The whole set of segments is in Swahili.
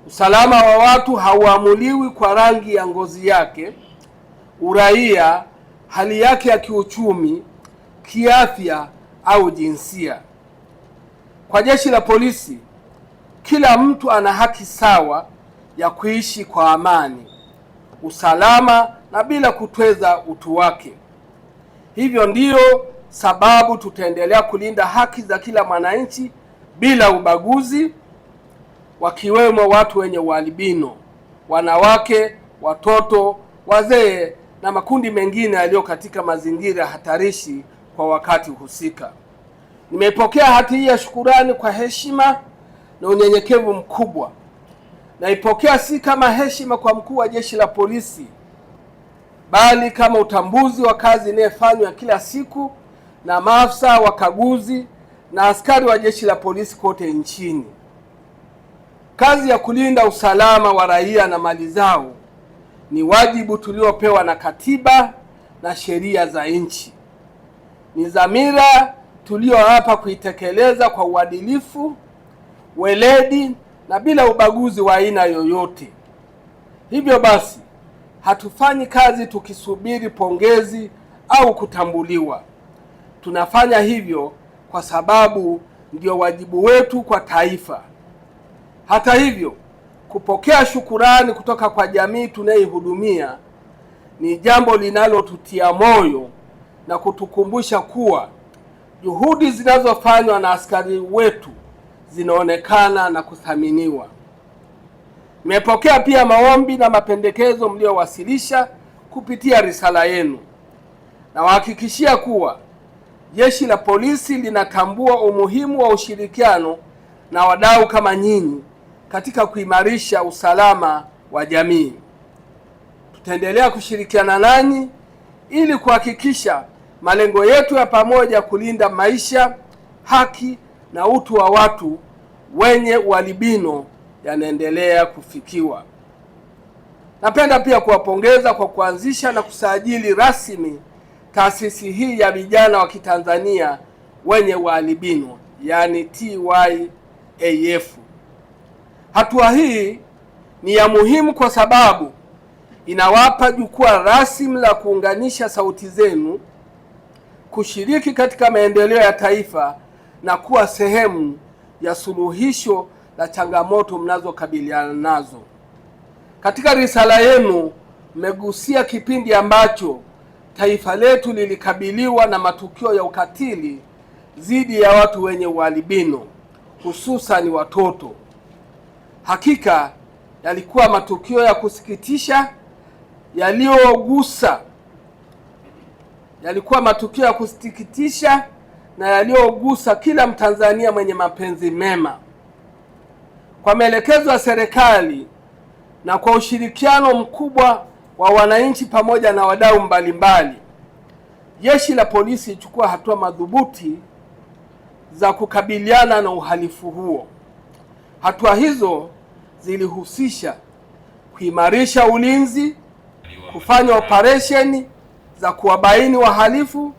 Usalama wa watu hauamuliwi kwa rangi ya ngozi yake, uraia, hali yake ya kiuchumi, kiafya au jinsia. Kwa Jeshi la Polisi, kila mtu ana haki sawa ya kuishi kwa amani, usalama na bila kutweza utu wake. Hivyo ndiyo sababu tutaendelea kulinda haki za kila mwananchi bila ubaguzi, wakiwemo watu wenye ualbino, wanawake, watoto, wazee na makundi mengine yaliyo katika mazingira hatarishi kwa wakati husika. Nimepokea hati hii ya shukurani kwa heshima na unyenyekevu mkubwa. Naipokea si kama heshima kwa mkuu wa Jeshi la Polisi, bali kama utambuzi wa kazi inayofanywa kila siku na maafisa wakaguzi na askari wa Jeshi la Polisi kote nchini. Kazi ya kulinda usalama wa raia na mali zao ni wajibu tuliopewa na katiba na sheria za nchi. Ni dhamira tulioapa kuitekeleza kwa uadilifu, weledi na bila ubaguzi wa aina yoyote. Hivyo basi, hatufanyi kazi tukisubiri pongezi au kutambuliwa. Tunafanya hivyo kwa sababu ndio wajibu wetu kwa taifa. Hata hivyo, kupokea shukurani kutoka kwa jamii tunayoihudumia ni jambo linalotutia moyo na kutukumbusha kuwa juhudi zinazofanywa na askari wetu zinaonekana na kuthaminiwa. Nimepokea pia maombi na mapendekezo mliowasilisha kupitia risala yenu. Nawahakikishia kuwa Jeshi la Polisi linatambua umuhimu wa ushirikiano na wadau kama nyinyi katika kuimarisha usalama wa jamii. Tutaendelea kushirikiana nanyi ili kuhakikisha malengo yetu ya pamoja kulinda maisha, haki na utu wa watu wenye ualbino yanaendelea kufikiwa. Napenda pia kuwapongeza kwa kuanzisha na kusajili rasmi taasisi hii ya vijana wa Kitanzania wenye ualbino, yani TYAF. Hatua hii ni ya muhimu kwa sababu inawapa jukwaa rasmi la kuunganisha sauti zenu, kushiriki katika maendeleo ya taifa na kuwa sehemu ya suluhisho la changamoto mnazokabiliana nazo. Katika risala yenu mmegusia kipindi ambacho taifa letu lilikabiliwa na matukio ya ukatili dhidi ya watu wenye ualbino, hususan watoto. Hakika yalikuwa matukio ya kusikitisha na yaliyogusa kila Mtanzania mwenye mapenzi mema. Kwa maelekezo ya serikali na kwa ushirikiano mkubwa wa wananchi pamoja na wadau mbalimbali, Jeshi la Polisi lichukua hatua madhubuti za kukabiliana na uhalifu huo. Hatua hizo zilihusisha kuimarisha ulinzi, kufanya operesheni za kuwabaini wahalifu,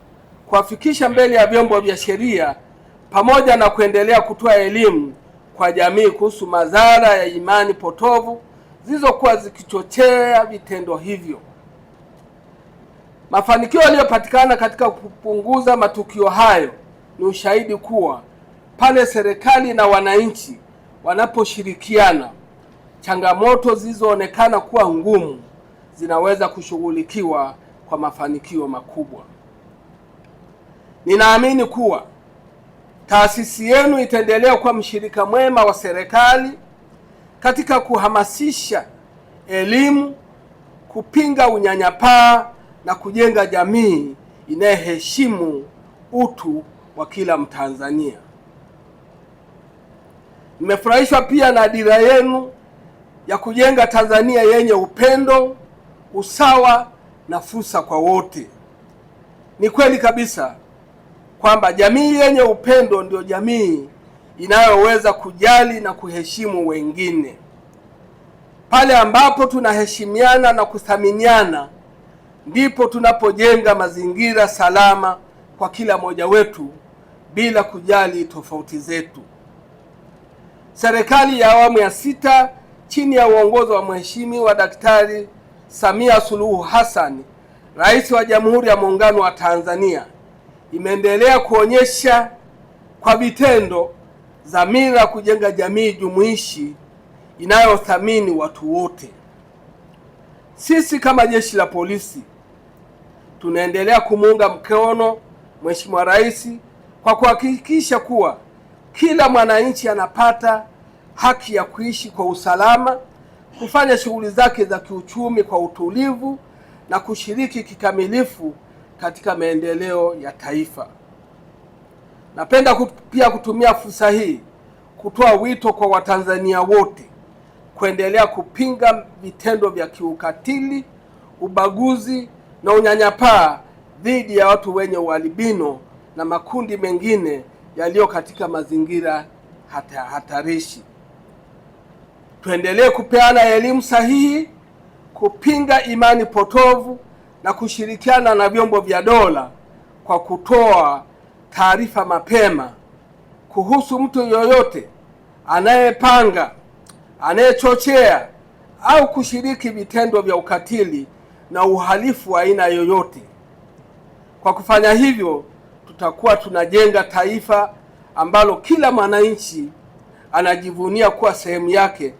kuwafikisha mbele ya vyombo vya sheria, pamoja na kuendelea kutoa elimu kwa jamii kuhusu madhara ya imani potovu zilizokuwa zikichochea vitendo hivyo. Mafanikio yaliyopatikana katika kupunguza matukio hayo ni ushahidi kuwa pale serikali na wananchi wanaposhirikiana, changamoto zilizoonekana kuwa ngumu zinaweza kushughulikiwa kwa mafanikio makubwa. Ninaamini kuwa taasisi yenu itaendelea kuwa mshirika mwema wa serikali katika kuhamasisha elimu, kupinga unyanyapaa na kujenga jamii inayeheshimu utu wa kila Mtanzania. Nimefurahishwa pia na dira yenu ya kujenga Tanzania yenye upendo, usawa na fursa kwa wote. Ni kweli kabisa kwamba jamii yenye upendo ndio jamii inayoweza kujali na kuheshimu wengine. Pale ambapo tunaheshimiana na kuthaminiana, ndipo tunapojenga mazingira salama kwa kila mmoja wetu bila kujali tofauti zetu. Serikali ya awamu ya 6 chini ya uongozi wa Mheshimiwa Daktari Samia Suluhu Hassan, Rais wa Jamhuri ya Muungano wa Tanzania, imeendelea kuonyesha kwa vitendo dhamira kujenga jamii jumuishi inayothamini watu wote. Sisi kama Jeshi la Polisi tunaendelea kumuunga mkono Mheshimiwa Rais kwa kuhakikisha kuwa kila mwananchi anapata haki ya kuishi kwa usalama, kufanya shughuli zake za kiuchumi kwa utulivu na kushiriki kikamilifu katika maendeleo ya taifa. Napenda pia kutumia fursa hii kutoa wito kwa Watanzania wote kuendelea kupinga vitendo vya kiukatili, ubaguzi na unyanyapaa dhidi ya watu wenye ualbino na makundi mengine yaliyo katika mazingira hatarishi. Tuendelee kupeana elimu sahihi, kupinga imani potovu na kushirikiana na vyombo vya dola kwa kutoa taarifa mapema kuhusu mtu yoyote anayepanga, anayechochea au kushiriki vitendo vya ukatili na uhalifu wa aina yoyote. Kwa kufanya hivyo, tutakuwa tunajenga taifa ambalo kila mwananchi anajivunia kuwa sehemu yake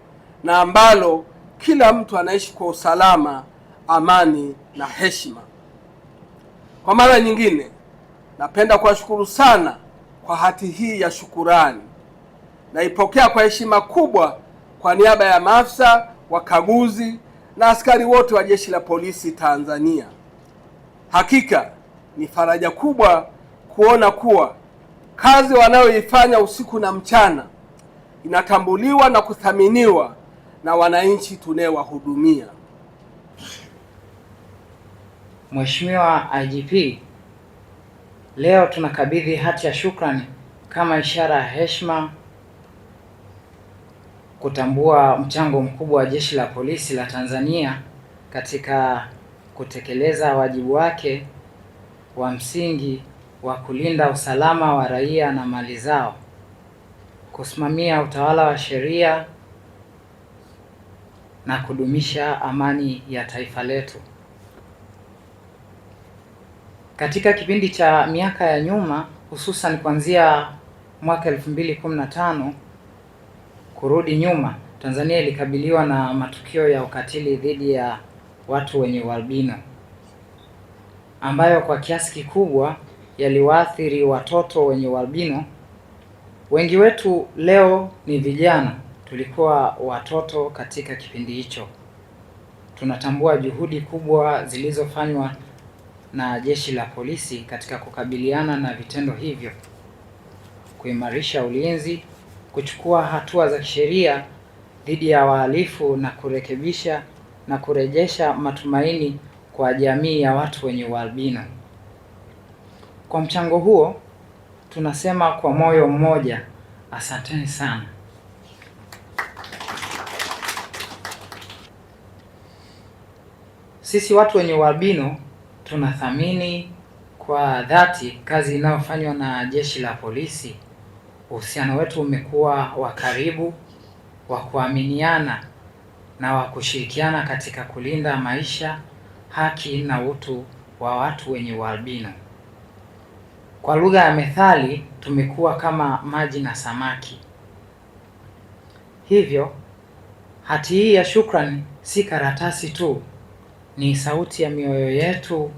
na ambalo kila mtu anaishi kwa usalama, amani na heshima. Kwa mara nyingine, napenda kuwashukuru sana kwa hati hii ya shukurani. Naipokea kwa heshima kubwa kwa niaba ya maafisa, wakaguzi na askari wote wa Jeshi la Polisi Tanzania. Hakika ni faraja kubwa kuona kuwa kazi wanayoifanya usiku na mchana inatambuliwa na kuthaminiwa na wananchi tunayewahudumia. Mheshimiwa IGP, leo tunakabidhi hati ya shukrani kama ishara ya heshima, kutambua mchango mkubwa wa Jeshi la Polisi la Tanzania katika kutekeleza wajibu wake wa msingi wa kulinda usalama wa raia na mali zao, kusimamia utawala wa sheria na kudumisha amani ya taifa letu. Katika kipindi cha miaka ya nyuma, hususan kuanzia mwaka 2015 kurudi nyuma, Tanzania ilikabiliwa na matukio ya ukatili dhidi ya watu wenye ualbino ambayo kwa kiasi kikubwa yaliwaathiri watoto wenye ualbino. Wengi wetu leo ni vijana, tulikuwa watoto katika kipindi hicho. Tunatambua juhudi kubwa zilizofanywa na Jeshi la Polisi katika kukabiliana na vitendo hivyo, kuimarisha ulinzi, kuchukua hatua za kisheria dhidi ya wahalifu na kurekebisha na kurejesha matumaini kwa jamii ya watu wenye ualbino. Kwa mchango huo, tunasema kwa moyo mmoja, asanteni sana. Sisi watu wenye ualbino tunathamini kwa dhati kazi inayofanywa na Jeshi la Polisi. Uhusiano wetu umekuwa wa karibu, wa kuaminiana na wa kushirikiana katika kulinda maisha, haki na utu wa watu wenye ualbino. Kwa lugha ya methali, tumekuwa kama maji na samaki. Hivyo, hati hii ya shukrani si karatasi tu, ni sauti ya mioyo yetu,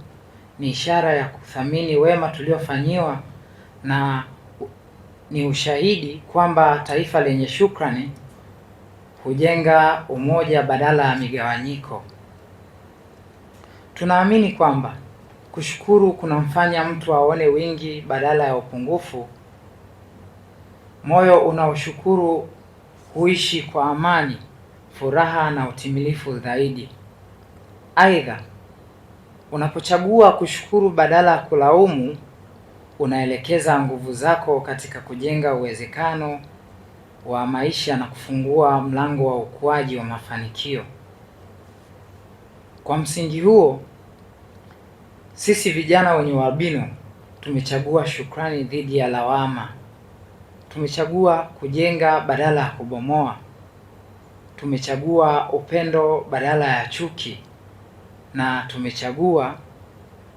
ni ishara ya kuthamini wema tuliofanyiwa na ni ushahidi kwamba taifa lenye shukrani hujenga umoja badala ya migawanyiko. Tunaamini kwamba kushukuru kunamfanya mtu aone wingi badala ya upungufu. Moyo unaoshukuru huishi kwa amani, furaha na utimilifu zaidi. Aidha, unapochagua kushukuru badala ya kulaumu, unaelekeza nguvu zako katika kujenga uwezekano wa maisha na kufungua mlango wa ukuaji wa mafanikio. Kwa msingi huo, sisi vijana wenye ualbino tumechagua shukrani dhidi ya lawama. Tumechagua kujenga badala ya kubomoa. tumechagua upendo badala ya chuki, na tumechagua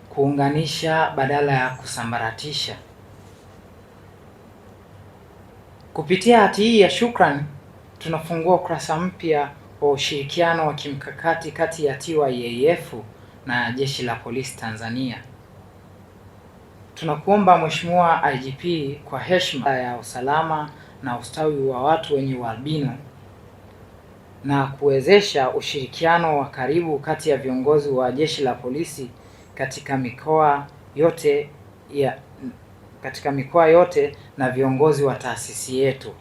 kuunganisha badala ya kusambaratisha. Kupitia hati hii ya shukrani, tunafungua ukurasa mpya wa ushirikiano wa kimkakati kati ya TYAF na Jeshi la Polisi Tanzania. Tunakuomba Mheshimiwa IGP, kwa heshima ya usalama na ustawi wa watu wenye ualbino na kuwezesha ushirikiano wa karibu kati ya viongozi wa Jeshi la Polisi katika mikoa yote na viongozi wa taasisi yetu.